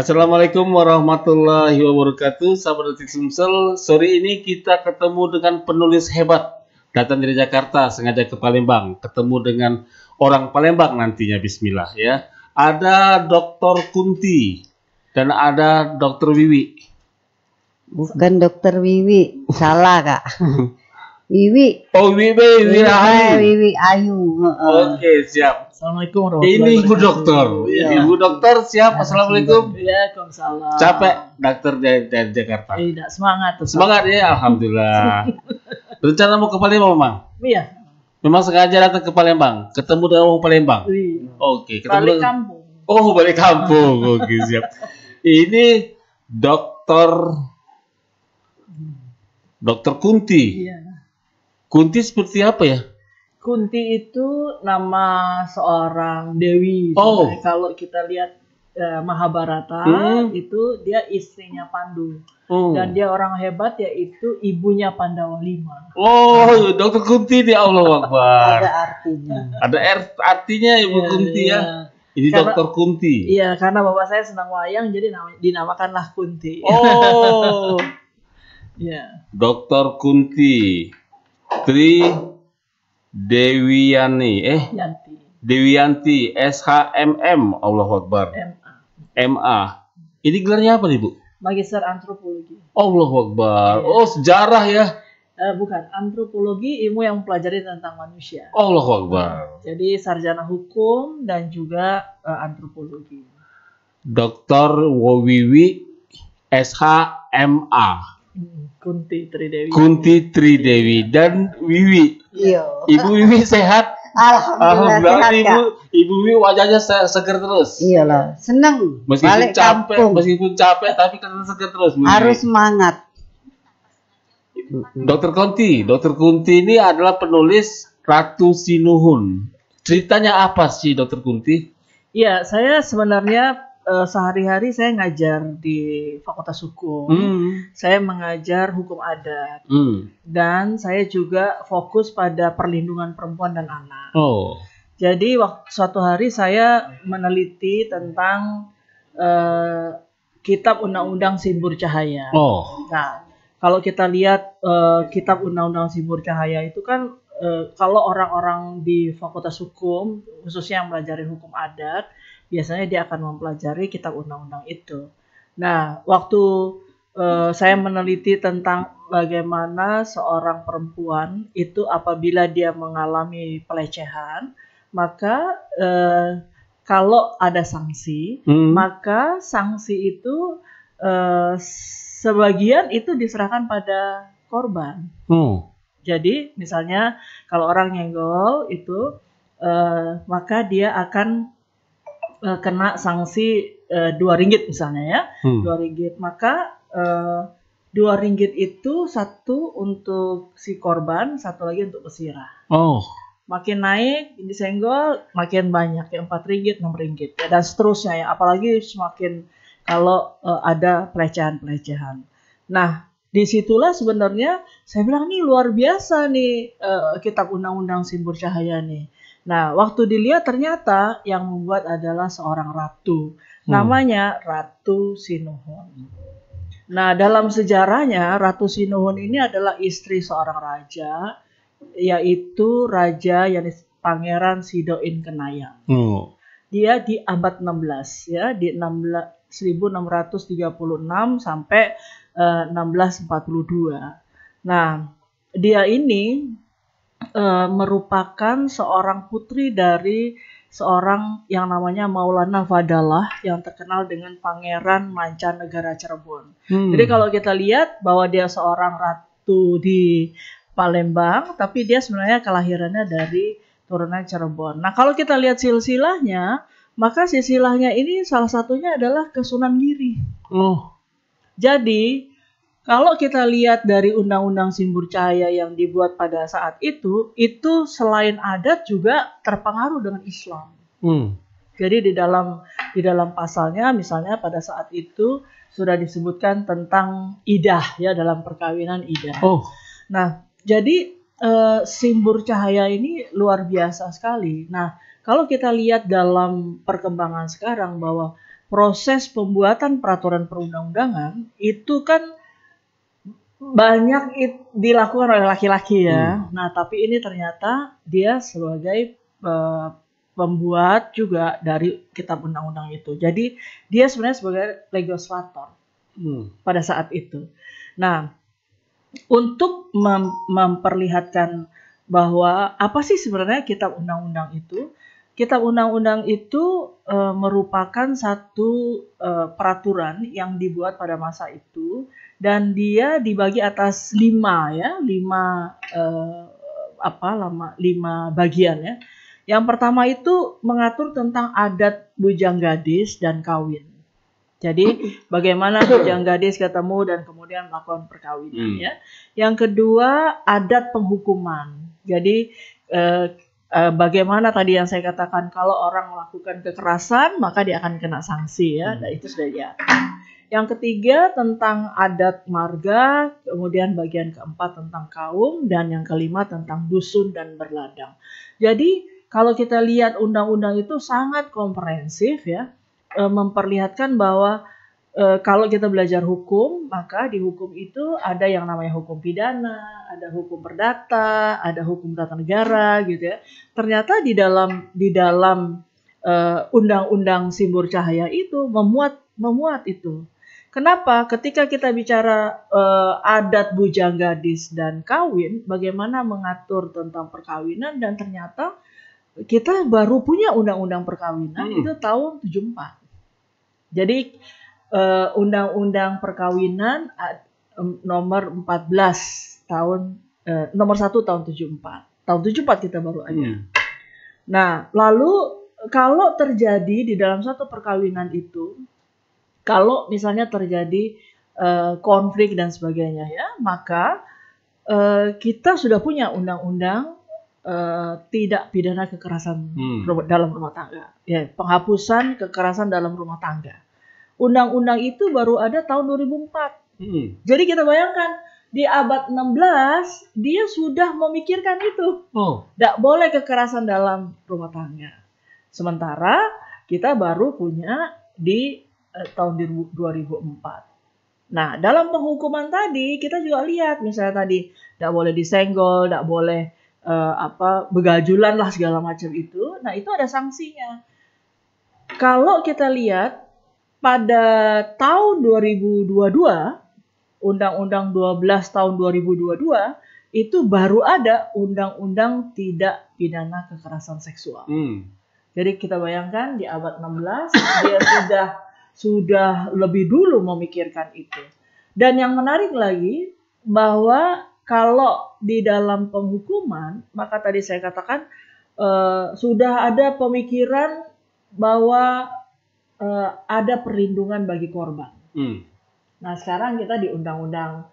Assalamualaikum warahmatullahi wabarakatuh, sahabat Detik Sumsel. Sore ini kita ketemu dengan penulis hebat, datang dari Jakarta, sengaja ke Palembang, ketemu dengan orang Palembang nantinya, bismillah ya. Ada Dr. Kunti dan ada Dr. Wiwi. Bukan Dokter Wiwi, salah Kak. Wiwi. Oh, Wiwi Ayu. Oke, siap. Assalamualaikum warahmatullahi Ini Ibu wabarakatuh. Dokter. Iya. Ibu Dokter siap. Assalamualaikum. Waalaikumsalam. Capek dokter dari Jakarta. Tidak semangat. Tetap. Semangat ya, alhamdulillah. Rencana mau ke Palembang, Mang? Iya. Memang sengaja datang ke Palembang, ketemu dengan orang Palembang. Iya. Oke, ketemu Balik dengan- kampung. Oh, balik kampung. Oke, siap. Ini Dokter Kunti. Iya. Kunti seperti apa ya? Kunti itu nama seorang dewi. Oh. Sebenarnya kalau kita lihat Mahabharata itu dia istrinya Pandu Oh, dan dia orang hebat yaitu ibunya Pandawa V. oh, Dokter Kunti di Allah Akbar. Ada artinya. Ada artinya Ibu Iya, Kunti iya. ya. Ini Karena- Dokter Kunti. Iya, karena bapak saya senang wayang jadi dinamakanlah Kunti. Oh, Iya. Dokter Kunti. Tri Dewiani. Yanti. Dewianti, SHMM, Allahu Akbar, MA. MA. Ini gelarnya apa nih, Bu? Magister Antropologi. Allahu Akbar. Iya. Oh, sejarah ya. Bukan, antropologi ilmu yang mempelajari tentang manusia. Allahu Akbar. Jadi sarjana hukum dan juga antropologi. Dr. Wowiwi, SHMA. Kunti Tridewi. Kunti Tridewi dan Wiwi. Iya. Ibu Wiwi sehat? Alhamdulillah sehat Kak. Ibu Wiwi wajahnya seger terus. Iyalah, seneng. Meskipun Balik capek, kampung. tapi kelihatan seger terus. Bu Wiwi. Harus semangat. Dokter Kunti ini adalah penulis Ratu Sinuhun. Ceritanya apa sih Dokter Kunti? Iya, saya sebenarnya sehari-hari saya ngajar di Fakultas Hukum. Saya mengajar hukum adat dan saya juga fokus pada perlindungan perempuan dan anak. Oh. Jadi suatu hari saya meneliti tentang Kitab Undang-Undang Simbur Cahaya. Oh. Nah, kalau kita lihat Kitab Undang-Undang Simbur Cahaya itu kan kalau orang-orang di Fakultas Hukum, khususnya yang mempelajari hukum adat, biasanya dia akan mempelajari Kitab Undang-Undang itu. Nah, waktu saya meneliti tentang bagaimana seorang perempuan itu apabila dia mengalami pelecehan, maka kalau ada sanksi, maka sanksi itu sebagian itu diserahkan pada korban. Jadi misalnya kalau orang nyenggol itu maka dia akan kena sanksi Rp2 misalnya ya, Rp2. Maka Rp2 itu satu untuk si korban, satu lagi untuk pesirah. Oh. Makin naik disenggol makin banyak ya, Rp4, Rp6 ya, dan seterusnya ya. Apalagi semakin kalau ada pelecehan-pelecehan. Nah, disitulah sebenarnya saya bilang nih luar biasa nih Kitab Undang-Undang Simbur Cahaya nih. Nah, waktu dilihat ternyata yang membuat adalah seorang ratu. Namanya Ratu Sinuhun. Nah, dalam sejarahnya Ratu Sinuhun ini adalah istri seorang raja, yaitu Raja Pangeran Sidoin Kenayang. Dia di abad 16 ya, di 1636 sampai 1642. Nah, dia ini merupakan seorang putri dari seorang yang namanya Maulana Fadalah yang terkenal dengan Pangeran Mancanegara Cirebon. Jadi kalau kita lihat bahwa dia seorang ratu di Palembang, tapi dia sebenarnya kelahirannya dari turunan Cirebon. Nah, kalau kita lihat silsilahnya, maka silsilahnya ini salah satunya adalah ke Sunan Giri. Jadi kalau kita lihat dari Undang-Undang Simbur Cahaya yang dibuat pada saat itu selain adat juga terpengaruh dengan Islam. Jadi di dalam pasalnya misalnya pada saat itu sudah disebutkan tentang idah ya, dalam perkawinan idah. Nah, jadi Simbur Cahaya ini luar biasa sekali. Nah, kalau kita lihat dalam perkembangan sekarang bahwa proses pembuatan peraturan perundang-undangan itu kan banyak dilakukan oleh laki-laki ya. Nah, tapi ini ternyata dia sebagai pembuat juga dari kitab undang-undang itu. Jadi dia sebenarnya sebagai legislator pada saat itu. Nah, untuk memperlihatkan bahwa apa sih sebenarnya kitab undang-undang itu? Kitab undang-undang itu merupakan satu peraturan yang dibuat pada masa itu dan dia dibagi atas 5 bagian ya. Yang pertama itu mengatur tentang adat bujang gadis dan kawin. Jadi bagaimana bujang gadis ketemu dan kemudian melakukan perkawinan ya. Yang kedua adat penghukuman. Jadi bagaimana tadi yang saya katakan kalau orang melakukan kekerasan maka dia akan kena sanksi ya. Nah, itu sudah ya. Yang ketiga tentang adat marga, kemudian bagian keempat tentang kaum dan yang kelima tentang dusun dan berladang. Jadi kalau kita lihat undang-undang itu sangat komprehensif ya. Memperlihatkan bahwa kalau kita belajar hukum, maka di hukum itu ada yang namanya hukum pidana, ada hukum perdata, ada hukum tata negara gitu ya. Ternyata di dalam undang-undang Simbur Cahaya itu memuat itu. Kenapa? Ketika kita bicara adat bujang gadis dan kawin, bagaimana mengatur tentang perkawinan dan ternyata kita baru punya undang-undang perkawinan itu tahun 74. Jadi undang-undang perkawinan nomor 14 nomor 1 tahun 74. Tahun 74 kita baru ada. Nah, lalu kalau terjadi di dalam satu perkawinan itu, kalau misalnya terjadi konflik dan sebagainya ya, maka kita sudah punya undang-undang tidak pidana kekerasan dalam rumah tangga, ya, penghapusan kekerasan dalam rumah tangga. Undang-undang itu baru ada tahun 2004. Jadi kita bayangkan di abad 16 dia sudah memikirkan itu. Tidak boleh kekerasan dalam rumah tangga. Sementara kita baru punya di tahun 2004. Nah, dalam penghukuman tadi kita juga lihat misalnya tadi tidak boleh disenggol, tidak boleh begajulan lah segala macam itu. Nah, itu ada sanksinya. Kalau kita lihat pada tahun 2022, Undang-Undang 12 tahun 2022 itu baru ada undang-undang tidak pidana kekerasan seksual. Jadi kita bayangkan di abad 16 dia sudah lebih dulu memikirkan itu. Dan yang menarik lagi bahwa kalau di dalam penghukuman, maka tadi saya katakan sudah ada pemikiran bahwa ada perlindungan bagi korban. Nah, sekarang kita di undang-undang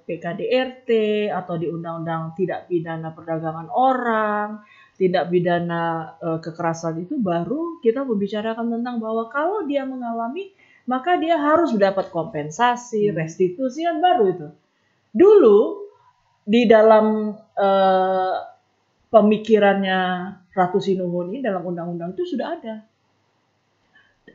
PKDRT atau di undang-undang tidak pidana perdagangan orang, tidak pidana kekerasan itu baru kita membicarakan tentang bahwa kalau dia mengalami maka dia harus mendapat kompensasi, restitusi kan baru itu. Dulu di dalam pemikirannya Ratu Sinuhun dalam undang-undang itu sudah ada.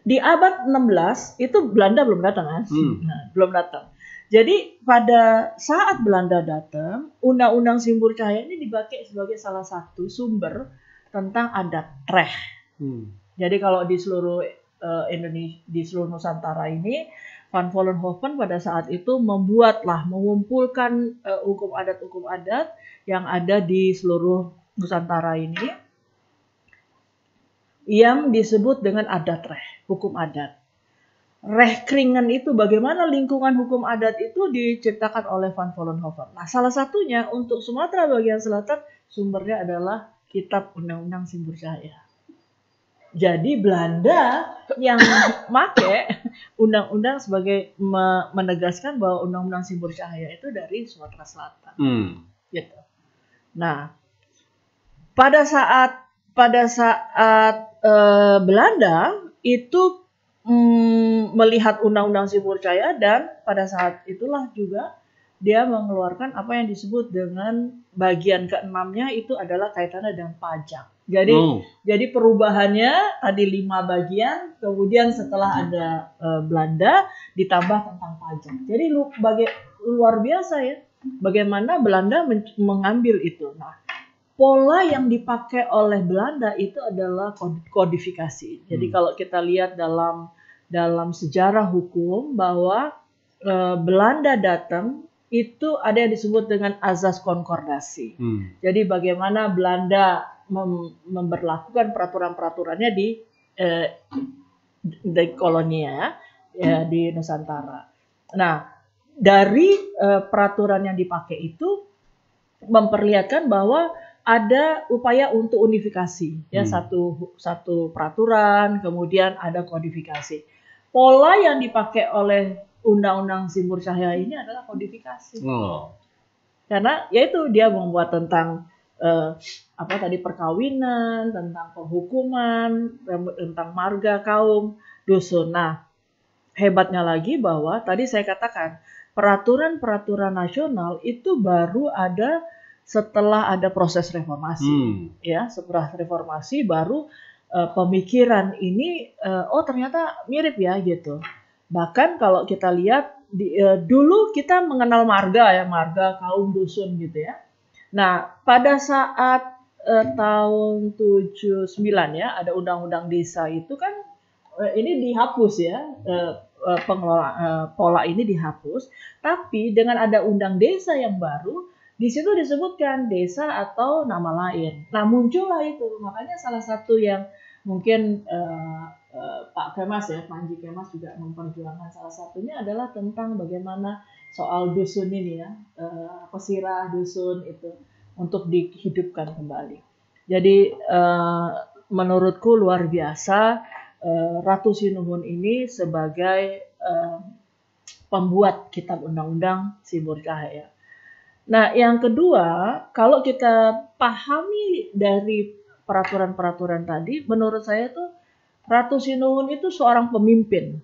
Di abad 16 itu Belanda belum datang kan? Nah, belum datang. Jadi pada saat Belanda datang, Undang-Undang Simbur Cahaya ini dipakai sebagai salah satu sumber tentang adat treh. Jadi kalau di seluruh Indonesia, di seluruh Nusantara ini, Van Vollenhoven pada saat itu mengumpulkan hukum adat yang ada di seluruh Nusantara ini, yang disebut dengan adat reh, hukum adat. Rehkringen itu bagaimana lingkungan hukum adat itu diciptakan oleh Van Vollenhoven. Nah, salah satunya untuk Sumatera bagian selatan sumbernya adalah Kitab Undang-Undang Simbur Cahaya. Jadi Belanda yang make undang-undang sebagai menegaskan bahwa Undang-Undang Simbur Cahaya itu dari Sumatera Selatan. Gitu. Nah, pada saat Belanda itu melihat Undang-Undang Simbur Cahaya dan pada saat itulah juga dia mengeluarkan apa yang disebut dengan bagian ke-6-nya itu adalah kaitannya dengan pajak. Jadi jadi perubahannya tadi 5 bagian, kemudian setelah ada Belanda ditambah tentang pajak. Jadi luar biasa ya, bagaimana Belanda mengambil itu. Nah, pola yang dipakai oleh Belanda itu adalah kodifikasi. Jadi kalau kita lihat dalam sejarah hukum bahwa Belanda datang itu ada yang disebut dengan azas konkordasi. Jadi bagaimana Belanda memberlakukan peraturan-peraturannya di kolonia ya, di Nusantara. Nah, dari peraturan yang dipakai itu memperlihatkan bahwa ada upaya untuk unifikasi ya, satu peraturan, kemudian ada kodifikasi. Pola yang dipakai oleh Undang-Undang Simbur Cahaya ini adalah kodifikasi. Karena yaitu dia membuat tentang perkawinan, tentang penghukuman, tentang marga, kaum, dusun. Nah, hebatnya lagi bahwa tadi saya katakan peraturan-peraturan nasional itu baru ada setelah ada proses reformasi. Ya, setelah reformasi baru pemikiran ini ternyata mirip ya gitu. Bahkan kalau kita lihat dulu kita mengenal marga ya, marga, kaum, dusun gitu ya. Nah, pada saat tahun 79 ya, ada undang-undang desa itu kan ini dihapus ya, pola ini dihapus, tapi dengan ada undang desa yang baru, di situ disebutkan desa atau nama lain. Nah, muncullah itu. Makanya salah satu yang mungkin Pak Kemas ya, Panji Kemas juga memperjuangkan, salah satunya adalah tentang bagaimana soal dusun ini ya, pesirah dusun itu untuk dihidupkan kembali. Jadi menurutku luar biasa Ratu Sinuhun ini sebagai pembuat kitab undang-undang Simbur Cahaya. Nah, yang kedua, kalau kita pahami dari peraturan-peraturan tadi, menurut saya tuh Ratu Sinuhun itu seorang pemimpin,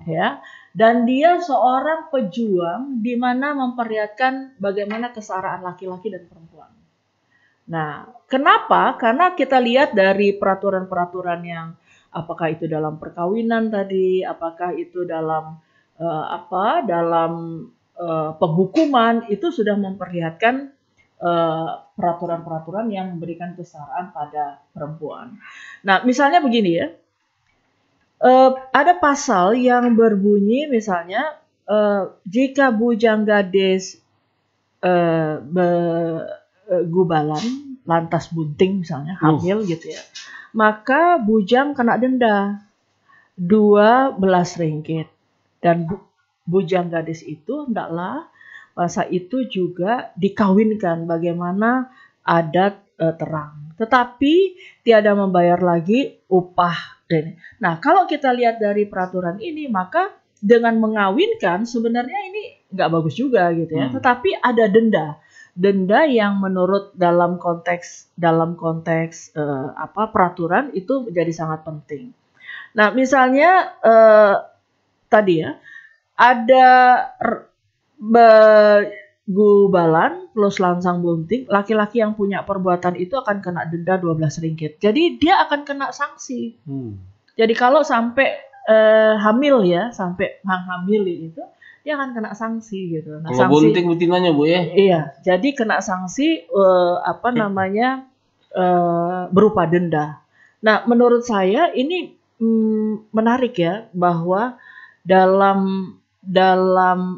ya, dan dia seorang pejuang di mana memperlihatkan bagaimana kesetaraan laki-laki dan perempuan. Nah, kenapa? Karena kita lihat dari peraturan-peraturan yang apakah itu dalam perkawinan tadi, apakah itu dalam penghukuman, itu sudah memperlihatkan peraturan-peraturan yang memberikan kesetaraan pada perempuan. Nah, misalnya begini ya, ada pasal yang berbunyi misalnya jika bujang gadis gubalan lantas bunting misalnya hamil gitu ya, maka bujang kena denda 12 ringgit, dan bujang gadis itu hendaklah masa itu juga dikawinkan bagaimana adat terang, tetapi tiada membayar lagi upah. Nah, kalau kita lihat dari peraturan ini, maka dengan mengawinkan sebenarnya ini nggak bagus juga gitu ya. Tetapi ada denda yang menurut dalam konteks peraturan itu menjadi sangat penting. Nah, misalnya tadi ya ada gubalan plus langsang bunting, laki-laki yang punya perbuatan itu akan kena denda 12 ringgit. Jadi dia akan kena sanksi. Jadi kalau sampai hamil ya, sampai hamil itu dia akan kena sanksi gitu. Nah, kalau sanksi, bunting betinanya Bu ya. Iya, jadi kena sanksi berupa denda. Nah, menurut saya ini menarik ya, bahwa dalam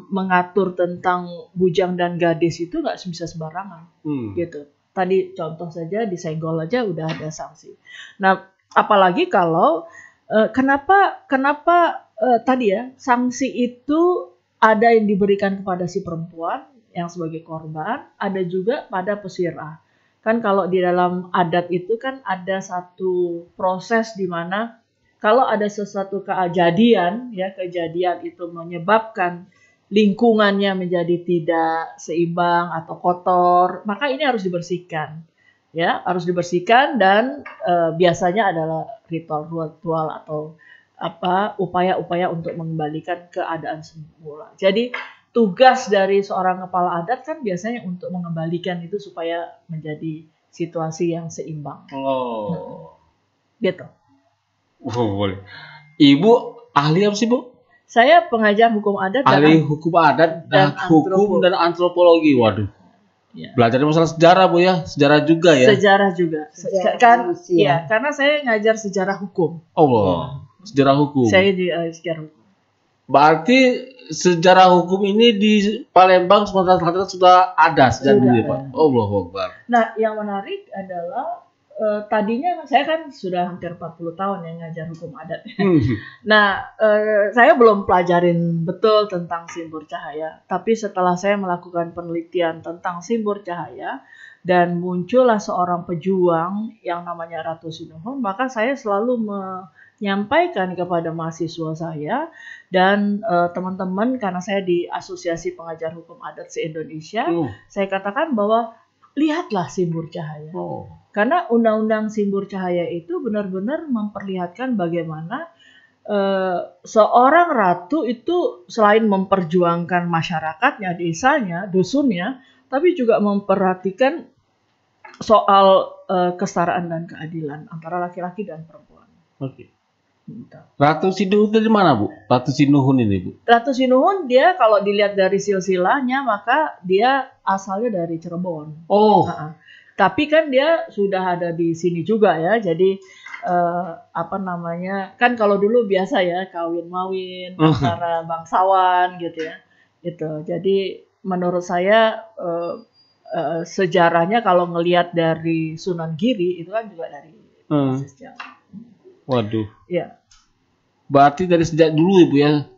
mengatur tentang bujang dan gadis itu nggak bisa sembarangan gitu. Tadi contoh saja disenggol aja udah ada sanksi. Nah, apalagi kalau kenapa tadi ya sanksi itu ada yang diberikan kepada si perempuan yang sebagai korban, ada juga pada pesirah. Kan kalau di dalam adat itu kan ada satu proses di mana kalau ada sesuatu kejadian itu menyebabkan lingkungannya menjadi tidak seimbang atau kotor, maka ini harus dibersihkan. Ya, harus dibersihkan, dan biasanya adalah ritual atau upaya-upaya untuk mengembalikan keadaan semula. Jadi tugas dari seorang kepala adat kan biasanya untuk mengembalikan itu supaya menjadi situasi yang seimbang. Oh. Gitu. Oh, boleh. Ibu ahli apa sih, Bu? Saya pengajar hukum adat Ahli hukum adat dan hukum dan antropologi. Waduh. Ya. Belajar masalah sejarah, Bu ya. Sejarah juga ya. Sejarah juga. Sejarah Kan manusia. ya, karena saya ngajar sejarah hukum. Allah. Sejarah hukum. Saya di sejarah hukum. Berarti sejarah hukum ini di Palembang Sumatera Selatan sudah ada sejak dulu ya, Pak. Allahu Akbar. Nah, yang menarik adalah tadinya saya kan sudah hampir 40 tahun yang ngajar hukum adat. Nah, saya belum pelajarin betul tentang simbol cahaya. Tapi setelah saya melakukan penelitian tentang simbol cahaya dan muncullah seorang pejuang yang namanya Ratu Sinuhun, maka saya selalu menyampaikan kepada mahasiswa saya dan teman-teman, karena saya di Asosiasi Pengajar Hukum Adat se-Indonesia, saya katakan bahwa lihatlah simbol cahaya. Karena undang-undang simbol cahaya itu benar-benar memperlihatkan bagaimana seorang ratu itu selain memperjuangkan masyarakatnya, desanya, dusunnya, tapi juga memperhatikan soal kesetaraan dan keadilan antara laki-laki dan perempuan. Oke. Ratu Sinuhun dari mana, Bu? Ratu Sinuhun ini, Bu? Ratu Sinuhun dia kalau dilihat dari silsilahnya maka dia asalnya dari Cirebon. Oh. Tapi kan dia sudah ada di sini juga ya. Jadi kan kalau dulu biasa ya kawin-mawin antara bangsawan gitu ya. Itu. Jadi menurut saya sejarahnya kalau ngelihat dari Sunan Giri itu kan juga dari sejarah. Waduh. Ya. Berarti dari sejak dulu Ibu ya?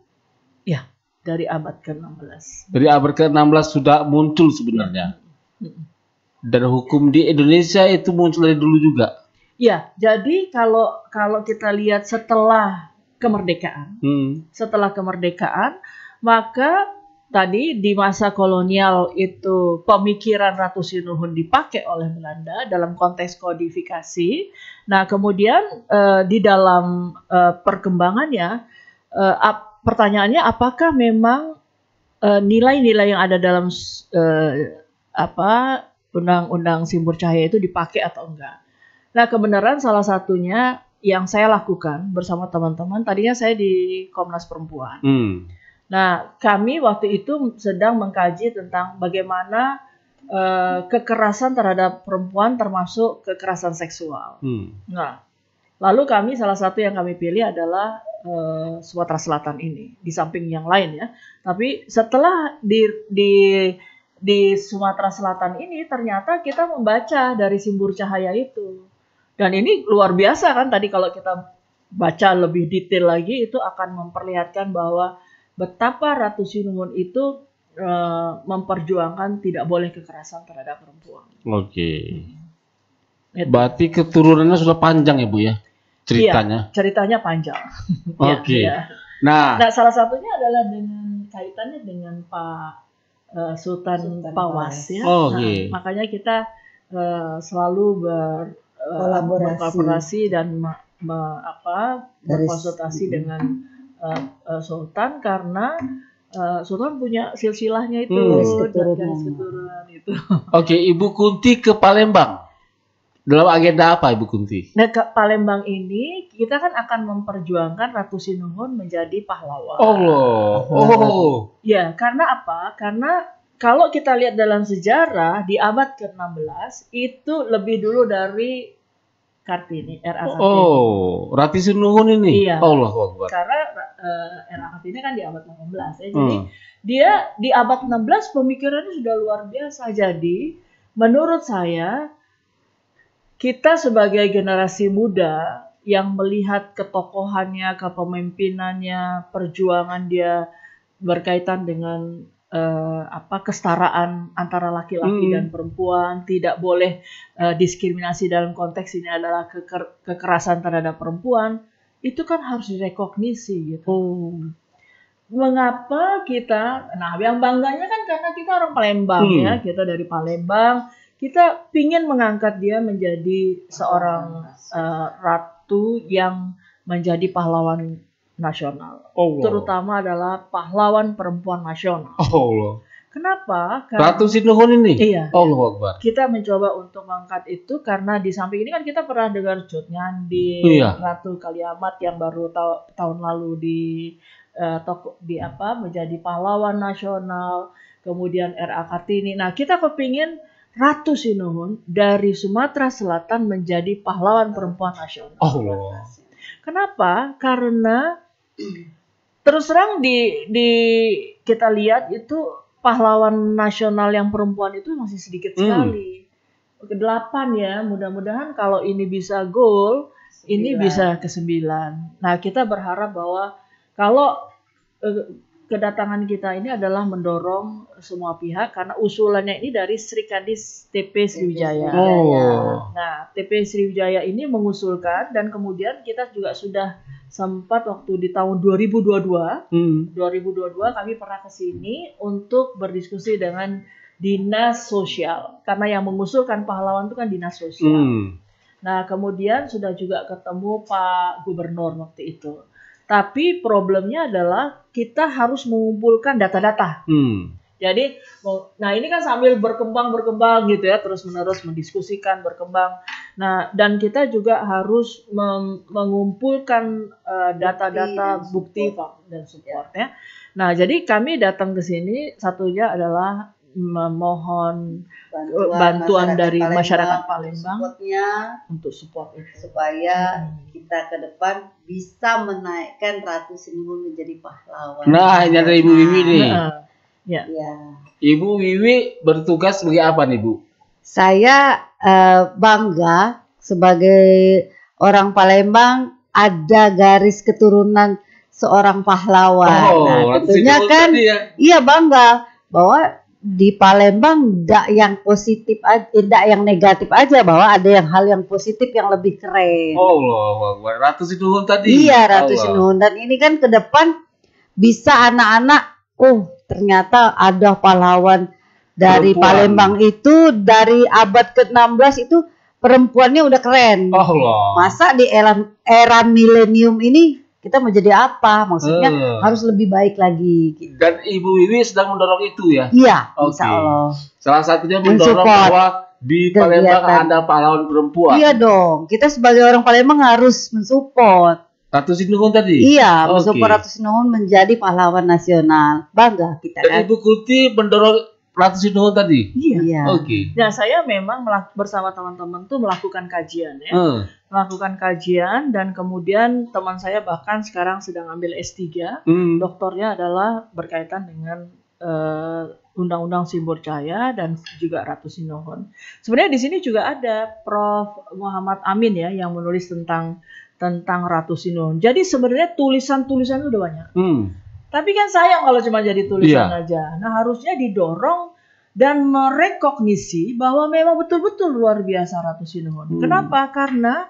Ya, dari abad ke-16. Dari abad ke-16 sudah muncul sebenarnya. Dan hukum di Indonesia itu muncul dari dulu juga. Ya, jadi kalau kita lihat setelah kemerdekaan, maka tadi di masa kolonial itu pemikiran Ratu Sinuhun dipakai oleh Belanda dalam konteks kodifikasi. Nah, kemudian di dalam perkembangannya, pertanyaannya apakah memang nilai-nilai yang ada dalam Undang-Undang Simbol Cahaya itu dipakai atau enggak? Nah, kebenaran salah satunya yang saya lakukan bersama teman-teman, tadinya saya di Komnas Perempuan. Nah, kami waktu itu sedang mengkaji tentang bagaimana kekerasan terhadap perempuan termasuk kekerasan seksual. Nah, lalu salah satu yang kami pilih adalah Sumatera Selatan ini, di samping yang lain ya. Tapi setelah di Sumatera Selatan ini ternyata kita membaca dari simbol cahaya itu. Dan ini luar biasa kan, tadi kalau kita baca lebih detail lagi itu akan memperlihatkan bahwa betapa Ratu Sinuhun itu memperjuangkan tidak boleh kekerasan terhadap perempuan. Oke. Berarti keturunannya sudah panjang ya Bu ya ceritanya? Iya, ceritanya panjang. Oke. Ya. Nah, salah satunya adalah dengan kaitannya dengan Pak Sultan Pawas ya. Makanya kita selalu berkolaborasi dan berkonsultasi dengan Sultan karena Sultan punya silsilahnya itu garis keturunan itu. Oke, Ibu Kunti ke Palembang. Dalam agenda apa Ibu Kunti? Nah, ke Palembang ini kita kan akan memperjuangkan Ratu Sinuhun menjadi pahlawan. Ya, karena apa? Karena kalau kita lihat dalam sejarah di abad ke-16 itu lebih dulu dari Kartini, R.A. Kartini. Ratu Sinuhun ini? Iya. Allahu Akbar. Karena R.A. Kartini kan di abad 18 ya. Jadi dia di abad 16 pemikirannya sudah luar biasa. Jadi menurut saya kita sebagai generasi muda yang melihat ketokohannya, kepemimpinannya, perjuangan dia berkaitan dengan kesetaraan antara laki-laki dan perempuan, tidak boleh diskriminasi dalam konteks ini adalah kekerasan terhadap perempuan, itu kan harus direkognisi gitu. Mengapa kita, yang bangganya kan karena kita orang Palembang ya, kita dari Palembang, kita pingin mengangkat dia menjadi seorang ratu yang menjadi pahlawan nasional. Terutama adalah pahlawan perempuan nasional. Kenapa? Karena Ratu Sinuhun ini. iya, Allahu Akbar. kita mencoba untuk mengangkat itu karena di samping ini kan kita pernah dengar Cut Nyandi, Iya. Ratu Kaliamat yang baru tahun lalu di apa menjadi pahlawan nasional, kemudian R.A. Kartini. Nah, kita kepingin Ratu Sinuhun dari Sumatera Selatan menjadi pahlawan perempuan nasional. Allah. Kenapa? Karena terus terang di kita lihat itu pahlawan nasional yang perempuan itu masih sedikit sekali. Ke-8 ya, mudah-mudahan kalau ini bisa gol, ini bisa ke-9. Nah, kita berharap bahwa kalau kedatangan kita ini adalah mendorong semua pihak karena usulannya ini dari Sri Kadis TP Sriwijaya. Oh. Nah, TP Sriwijaya ini mengusulkan dan kemudian kita juga sudah sempat waktu di tahun 2022 kami pernah ke sini untuk berdiskusi dengan Dinas Sosial karena yang mengusulkan pahlawan itu kan Dinas Sosial. Nah, kemudian sudah juga ketemu Pak Gubernur waktu itu. Tapi problemnya adalah kita harus mengumpulkan data-data. Jadi, nah ini kan sambil berkembang gitu ya, terus-menerus mendiskusikan, berkembang. Nah, dan kita juga harus mengumpulkan data-data bukti dan support ya. Nah, jadi kami datang ke sini satunya adalah memohon bantuan dari masyarakat Palembang untuk support itu. Supaya kita ke depan bisa menaikkan Ratu Sinuhun menjadi pahlawan. Nah, ini ada Ibu Wiwi nih. Ya. Ibu Wiwi bertugas sebagai apa nih, Bu? Saya bangga sebagai orang Palembang ada garis keturunan seorang pahlawan. Nah, tentunya kan iya bangga bahwa di Palembang tidak yang positif aja, tidak yang negatif aja, bahwa ada yang hal yang positif yang lebih keren. Ratu Sinuhun tadi. Iya, Ratu Sinuhun. Dan ini kan ke depan bisa anak-anak, ternyata ada pahlawan dari Perempuan. Palembang itu dari abad ke-16 itu perempuannya udah keren. Masa di era milenium ini kita mau jadi apa? Maksudnya harus lebih baik lagi. Gitu. Dan Ibu Wiwi sedang mendorong itu ya? Iya, insya Allah. Salah satunya mendorong bahwa di Palembang ada pahlawan perempuan. Iya dong, kita sebagai orang Palembang harus mensupport. Ratu Sinuhun tadi? Iya, mensupport Ratu Sinuhun menjadi pahlawan nasional. Bangga kita. Dan Ibu Kuti mendorong Ratu Sinuhun tadi? Iya. Oke. Nah, saya memang bersama teman-teman tuh melakukan kajian ya. Melakukan kajian dan kemudian teman saya bahkan sekarang sedang ambil S3. Doktornya adalah berkaitan dengan Undang-Undang Simbol Cahaya dan juga Ratu Sinuhun. Sebenarnya di sini juga ada Prof. Muhammad Amin ya yang menulis tentang Ratu Sinuhun. Jadi sebenarnya tulisan-tulisan udah banyak. Tapi kan sayang kalau cuma jadi tulisan aja. Nah, harusnya didorong dan merekognisi bahwa memang betul-betul luar biasa Ratu Sinuhun. Kenapa? Karena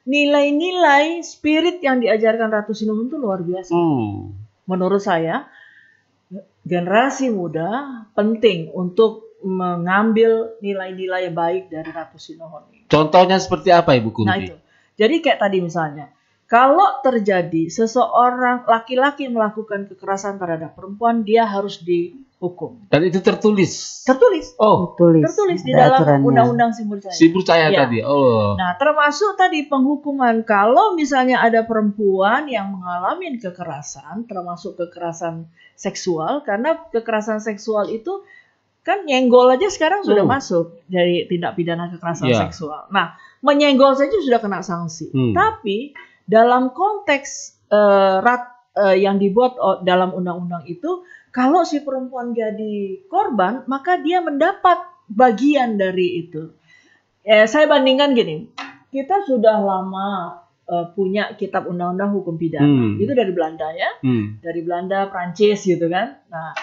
nilai-nilai spirit yang diajarkan Ratu Sinuhun itu luar biasa. Menurut saya, generasi muda penting untuk mengambil nilai-nilai baik dari Ratu Sinuhun. Contohnya seperti apa, Ibu Kunti? Nah itu. Jadi kayak tadi misalnya, kalau terjadi seseorang laki-laki melakukan kekerasan terhadap perempuan, dia harus dihukum. Dan itu tertulis? Tertulis. Tertulis di dalam Undang-Undang Simbol Cahaya. Simbol Cahaya tadi. Nah, termasuk tadi penghukuman kalau misalnya ada perempuan yang mengalami kekerasan, termasuk kekerasan seksual, karena kekerasan seksual itu kan nyenggol aja sekarang sudah masuk dari tindak pidana kekerasan seksual. Nah, menyenggol saja sudah kena sanksi. Tapi dalam konteks yang dibuat dalam undang-undang itu, kalau si perempuan jadi korban, maka dia mendapat bagian dari itu. Saya bandingkan gini, kita sudah lama punya kitab undang-undang hukum pidana. Itu dari Belanda ya, dari Belanda, Prancis gitu kan. Nah,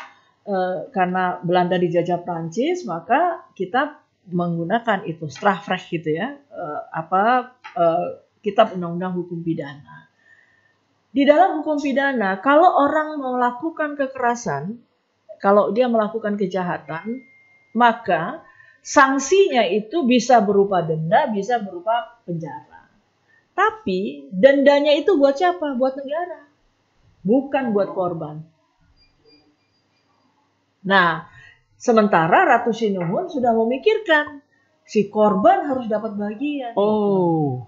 karena Belanda dijajah Prancis, maka kita menggunakan itu Strafrecht gitu ya, kitab undang-undang hukum pidana. Di dalam hukum pidana, kalau orang melakukan kekerasan, kalau dia melakukan kejahatan, maka sanksinya itu bisa berupa denda, bisa berupa penjara. Tapi dendanya itu buat siapa? Buat negara, bukan buat korban. Nah, Sementara Ratu Sinuhun sudah memikirkan si korban harus dapat bagian. Oh.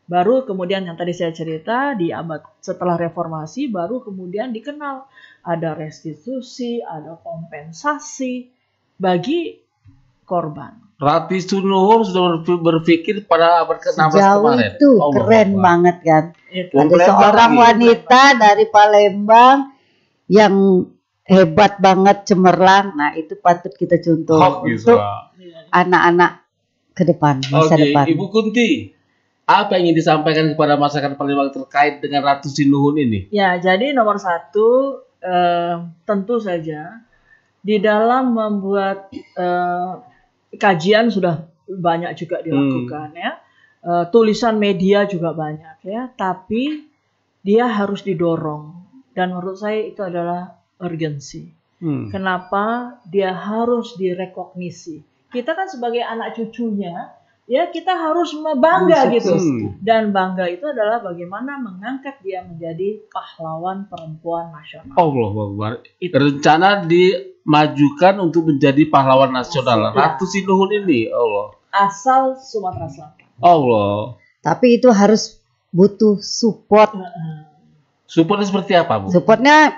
Baru kemudian yang tadi saya cerita di abad setelah reformasi baru kemudian dikenal ada restitusi, ada kompensasi bagi korban. Ratu Sinuhun sudah berpikir pada abad ke-16 Sejauh kemarin. itu keren banget kan. Itu. Ada seorang wanita dari Palembang yang hebat banget, cemerlang. Nah, itu patut kita contoh untuk anak-anak ke depan, masa depan. Ibu Kunti, apa yang ingin disampaikan kepada masyarakat Palembang terkait dengan Ratu Sinuhun ini? Ya, jadi nomor satu, tentu saja di dalam membuat kajian sudah banyak juga dilakukan ya. Tulisan media juga banyak ya, tapi dia harus didorong dan menurut saya itu adalah urgensi. Kenapa dia harus direkognisi? Kita kan sebagai anak cucunya, ya kita harus bangga gitu. Dan bangga itu adalah bagaimana mengangkat dia menjadi pahlawan perempuan nasional. Allah Akbar. Rencana dimajukan untuk menjadi pahlawan nasional. Ratu Sinuhun ini, Allah. Asal Sumatera Selatan. Allah. Tapi itu harus butuh support. Supportnya seperti apa, Bu? Supportnya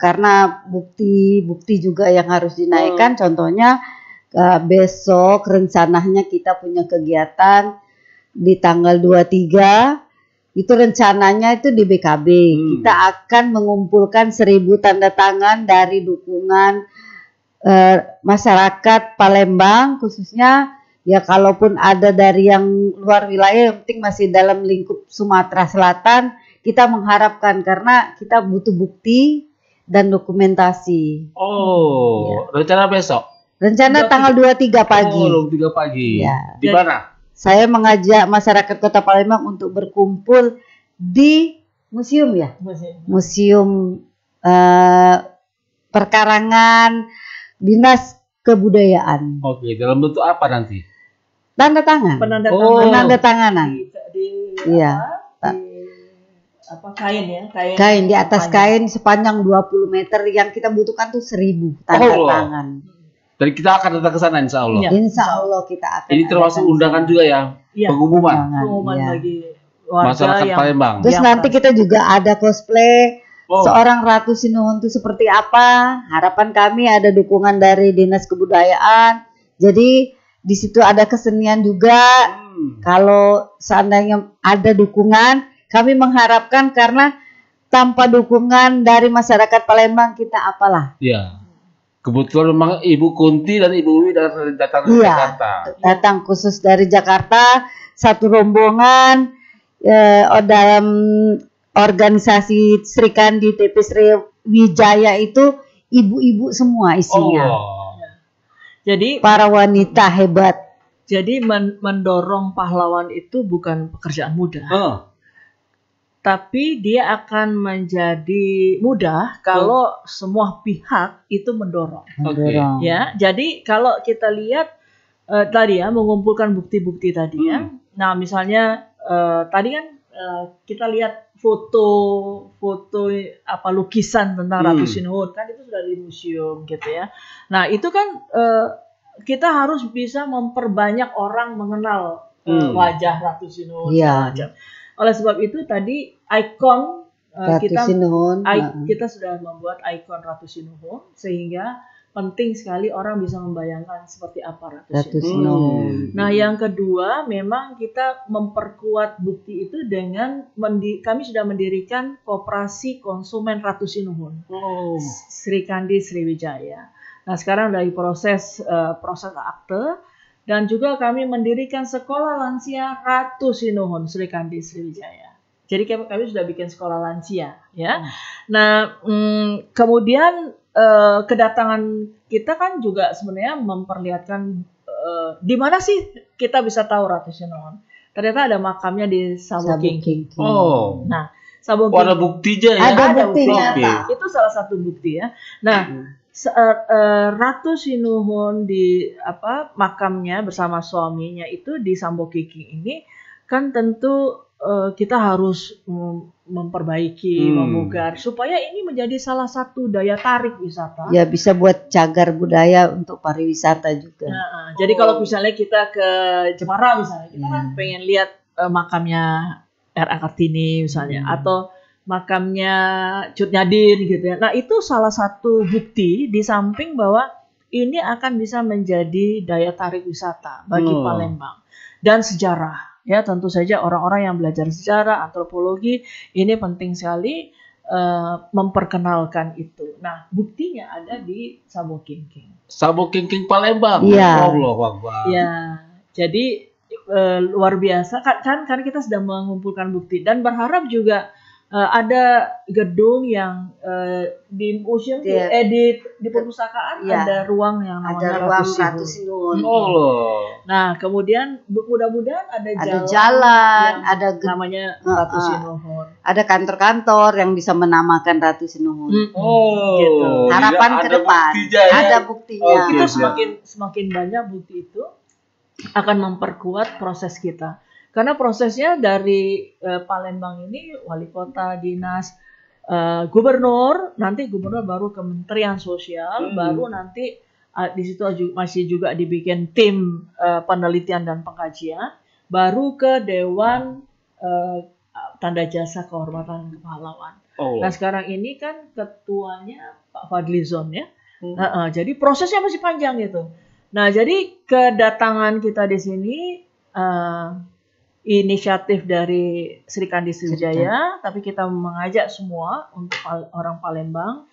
karena bukti juga yang harus dinaikkan. Contohnya besok rencananya kita punya kegiatan di tanggal 23. Itu rencananya itu di BKB. Kita akan mengumpulkan 1000 tanda tangan dari dukungan masyarakat Palembang khususnya. Ya kalaupun ada dari yang luar wilayah, yang penting masih dalam lingkup Sumatera Selatan, kita mengharapkan karena kita butuh bukti dan dokumentasi. Rencana besok? Rencana tanggal 23 pagi. 23 pagi. Ya. Di mana? Saya mengajak masyarakat Kota Palembang untuk berkumpul di museum ya. Museum Perkarangan Dinas Kebudayaan. Oke, dalam bentuk apa nanti? Tanda tangan. Penandatanganan. Iya. Kain ya, kain di atas kain sepanjang 20 meter yang kita butuhkan tuh 1000 tanda tangan. Dan kita akan datang ke sana insya Allah. Ya. Insya Allah kita akan. Ini termasuk undangan juga ya, pengumuman bagi warga masyarakat Palembang. Terus nanti kita juga ada cosplay seorang Ratu Sinuhun itu seperti apa. Harapan kami ada dukungan dari Dinas Kebudayaan. Jadi di situ ada kesenian juga. Kalau seandainya ada dukungan, kami mengharapkan karena tanpa dukungan dari masyarakat Palembang kita apalah. Iya. Kebetulan memang Ibu Kunti dan Ibu Wiwi datang dari Jakarta. Datang khusus dari Jakarta, satu rombongan dalam organisasi Sri Kandi TP Sriwijaya itu ibu-ibu semua isinya. Jadi para wanita hebat. Jadi mendorong pahlawan itu bukan pekerjaan mudah. Tapi dia akan menjadi mudah kalau semua pihak itu mendorong. Ya, jadi kalau kita lihat tadi ya mengumpulkan bukti-bukti tadi ya. Nah, misalnya tadi kan kita lihat foto lukisan tentang Ratu Sinuhun kan itu sudah di museum gitu ya. Nah, itu kan kita harus bisa memperbanyak orang mengenal wajah Ratu Sinuhun. Oleh sebab itu tadi ikon kita sudah membuat ikon Ratu Sinuhun sehingga penting sekali orang bisa membayangkan seperti apa Ratu Sinuhun. Nah, yang kedua memang kita memperkuat bukti itu dengan kami sudah mendirikan Koperasi Konsumen Ratu Sinuhun. Sri Kandi Sriwijaya. Nah, sekarang dari proses akte. Dan juga kami mendirikan sekolah lansia Ratu Sinuhun Sri Kandi Sriwijaya. Jadi kami sudah bikin sekolah lansia, ya. Nah, kemudian kedatangan kita kan juga sebenarnya memperlihatkan di mana sih kita bisa tahu Ratu Sinuhun. Ternyata ada makamnya di Sabukingking. Nah, Sabukingking. Ada buktinya ya. Ada buktinya. Itu salah satu bukti ya. Nah. Ratu Sinuhun di makamnya bersama suaminya itu di Sambokiki ini kan tentu kita harus memperbaiki, memugar supaya ini menjadi salah satu daya tarik wisata. Ya, bisa buat cagar budaya untuk pariwisata juga. Nah, jadi kalau misalnya kita ke Jepara misalnya, kita kan pengen lihat makamnya R.A. Kartini misalnya, atau makamnya Cut Nyadin gitu ya. Nah, itu salah satu bukti di samping bahwa ini akan bisa menjadi daya tarik wisata bagi Palembang dan sejarah. Ya, tentu saja orang-orang yang belajar sejarah, antropologi, ini penting sekali memperkenalkan itu. Nah, buktinya ada di Sabo Kingking. Sabo Kingking Palembang. Iya. Allah Akbar. Ya, jadi luar biasa kan kita sedang mengumpulkan bukti dan berharap juga ada gedung yang di museum di perpustakaan ada ruang yang namanya Ratu Sinuhun. Nah, kemudian mudah-mudahan ada jalan, ada namanya Ratu Sinuhun. Ada kantor-kantor yang bisa menamakan Ratu Sinuhun. Gitu. Harapan ke depan ada buktinya. Itu semakin banyak bukti itu akan memperkuat proses kita. Karena prosesnya dari Palembang ini wali kota, dinas, gubernur, nanti gubernur baru Kementerian Sosial, baru nanti di situ masih juga dibikin tim penelitian dan pengkajian, baru ke Dewan Tanda Jasa Kehormatan Kepahlawan. Nah, sekarang ini kan ketuanya Pak Fadlizon ya. Jadi prosesnya masih panjang gitu. Nah, jadi kedatangan kita di sini inisiatif dari Sri Kandi Sriwijaya, tapi kita mengajak semua untuk orang Palembang,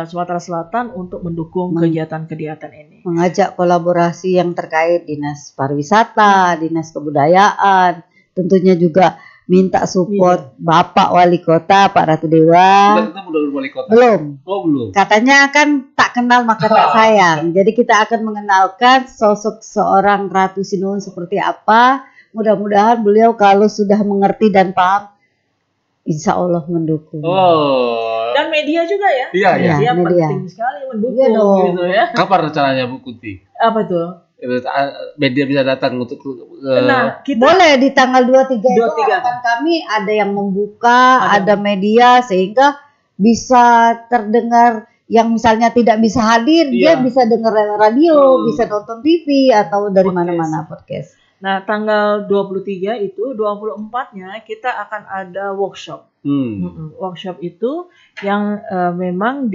Sumatera Selatan untuk mendukung kegiatan-kegiatan ini. Mengajak kolaborasi yang terkait Dinas Pariwisata, Dinas Kebudayaan, tentunya juga minta support Bapak Wali Kota, Pak Ratu Dewa. Sudah ketemu dengan Wali Kota? Belum. Belum. Katanya kan tak kenal maka tak sayang. Jadi kita akan mengenalkan sosok seorang Ratu Sinuhun seperti apa. Mudah-mudahan beliau kalau sudah mengerti dan paham, insya Allah mendukung. Dan media juga ya. Iya. Media penting sekali mendukung gitu ya. Kapan rencananya Bu Kunti? Apa tuh? Media bisa datang untuk Nah, kita boleh di tanggal 23 itu akan kami ada yang membuka, ada media sehingga bisa terdengar yang misalnya tidak bisa hadir, dia bisa dengar radio, bisa nonton TV atau dari mana-mana podcast. Nah, tanggal 23 itu, 24-nya kita akan ada workshop. Workshop itu yang memang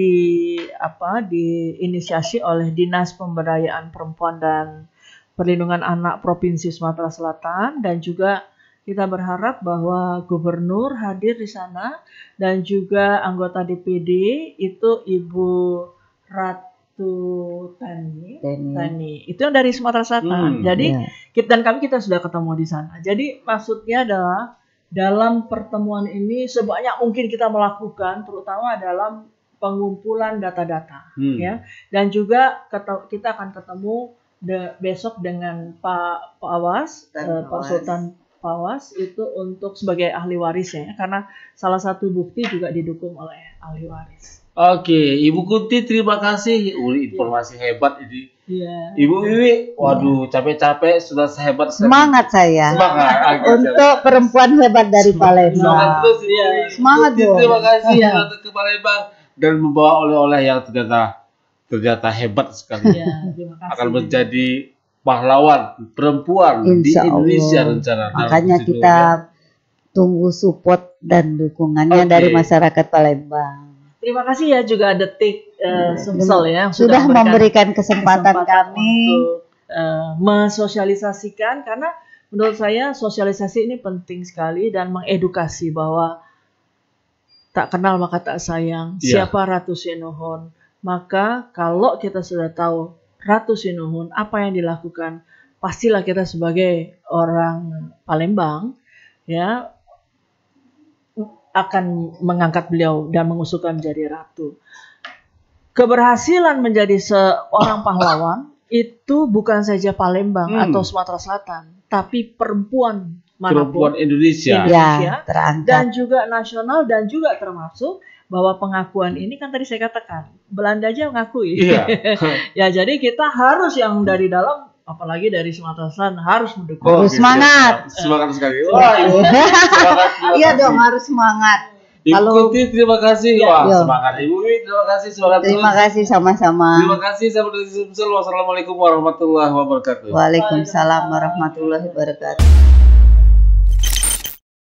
diinisiasi oleh Dinas Pemberdayaan Perempuan dan Perlindungan Anak Provinsi Sumatera Selatan, dan juga kita berharap bahwa gubernur hadir di sana dan juga anggota DPD itu Ibu Tani. Itu yang dari Sumatera Selatan. Jadi kita sudah ketemu di sana. Jadi maksudnya adalah dalam pertemuan ini sebanyak mungkin kita melakukan, terutama dalam pengumpulan data-data, ya. Dan juga kita akan ketemu besok dengan Pak Pawas, Pak Sultan Pawas itu untuk sebagai ahli waris ya, karena salah satu bukti juga didukung oleh ahli waris. Oke, Ibu Kunti terima kasih. Informasi hebat ini. Ibu Wiwi, waduh capek-capek sudah sehebat. Semangat saya. Semangat. Untuk perempuan hebat dari Palembang. Semangat terus. Semangat dong. Terima kasih datang ke Palembang dan membawa oleh-oleh yang ternyata hebat sekali. Terima kasih. Akan menjadi pahlawan perempuan di Indonesia rencana. Makanya kita tunggu support dan dukungannya dari masyarakat Palembang. Terima kasih ya juga Detik Sumsel ya sudah memberikan kesempatan kami untuk mensosialisasikan, karena menurut saya sosialisasi ini penting sekali dan mengedukasi bahwa tak kenal maka tak sayang. Siapa Ratu Sinuhun? Maka kalau kita sudah tahu Ratu Sinuhun apa yang dilakukan, pastilah kita sebagai orang Palembang ya akan mengangkat beliau dan mengusulkan menjadi ratu. Keberhasilan menjadi seorang pahlawan itu bukan saja Palembang atau Sumatera Selatan, tapi perempuan manapun Indonesia dan juga nasional, dan juga termasuk bahwa pengakuan ini kan tadi saya katakan Belanda aja mengakui. Ya, jadi kita harus yang dari dalam apalagi dari Sumatera Selatan harus mendukung. Harus semangat. Semangat sekali. Wah, Ibu semangat. Iya dong, harus semangat. Ibu Kuti, terima kasih. Wah, semangat Ibu Wi, terima kasih, semangat terima terus. kasih sama-sama. Terima kasih sahabat Sumsel. Wassalamualaikum warahmatullahi wabarakatuh. Waalaikumsalam warahmatullahi wabarakatuh.